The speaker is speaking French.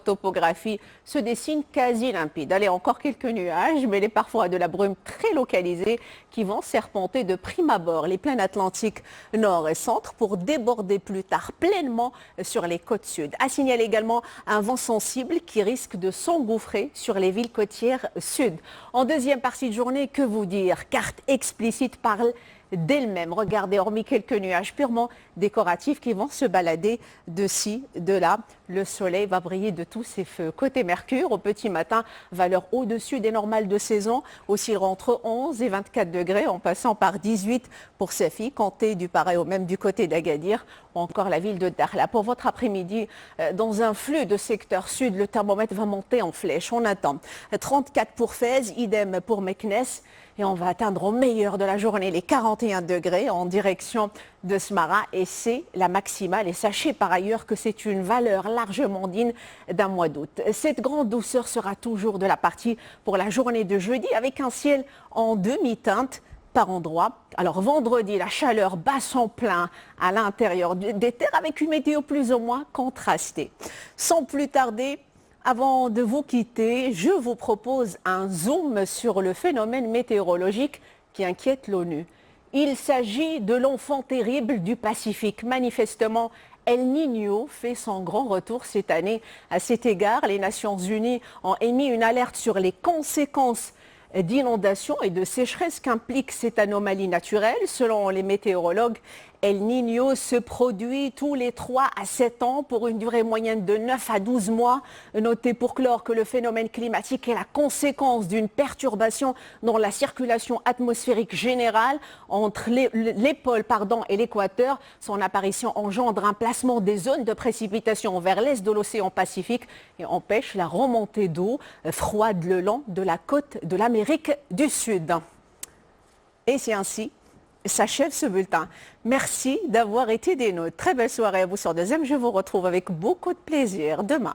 topographie se dessine quasi limpide. Allez, encore quelques nuages, mais parfois de la brume très localisée qui vont serpenter de prime abord les plaines atlantiques nord et centre pour déborder plus tard pleinement sur les côtes sud. À signaler également un vent sensible qui risque de s'engouffrer sur les villes côtières sud. En deuxième partie de journée, que vous dire? Carte explicite parle d'elle-même. Regardez, hormis quelques nuages purement décoratifs qui vont se balader de ci, de là, le soleil va briller de tous ses feux. Côté Mercure, au petit matin, valeur au-dessus des normales de saison, oscillera entre 11 et 24 degrés, en passant par 18 pour Safi, comptez du pareil au même du côté d'Agadir, ou encore la ville de Dakhla. Pour votre après-midi, dans un flux de secteur sud, le thermomètre va monter en flèche. On attend 34 pour Fès, idem pour Meknes. Et on va atteindre au meilleur de la journée les 41 degrés en direction de Smara. Et c'est la maximale. Et sachez par ailleurs que c'est une valeur largement digne d'un mois d'août. Cette grande douceur sera toujours de la partie pour la journée de jeudi avec un ciel en demi-teinte par endroit. Alors vendredi, la chaleur bat son plein à l'intérieur des terres avec une météo plus ou moins contrastée. Sans plus tarder, avant de vous quitter, je vous propose un zoom sur le phénomène météorologique qui inquiète l'ONU. Il s'agit de l'enfant terrible du Pacifique. Manifestement, El Niño fait son grand retour cette année. À cet égard, les Nations Unies ont émis une alerte sur les conséquences d'inondations et de sécheresse qu'implique cette anomalie naturelle. Selon les météorologues, El Niño se produit tous les 3 à 7 ans pour une durée moyenne de 9 à 12 mois. Notez pour clore que le phénomène climatique est la conséquence d'une perturbation dans la circulation atmosphérique générale entre les pôles et l'équateur. Son apparition engendre un placement des zones de précipitation vers l'est de l'océan Pacifique et empêche la remontée d'eau froide le long de la côte de l'Amérique du Sud. Et c'est ainsi s'achève ce bulletin. Merci d'avoir été des nôtres. Très belle soirée à vous sur Deuxième. Je vous retrouve avec beaucoup de plaisir demain.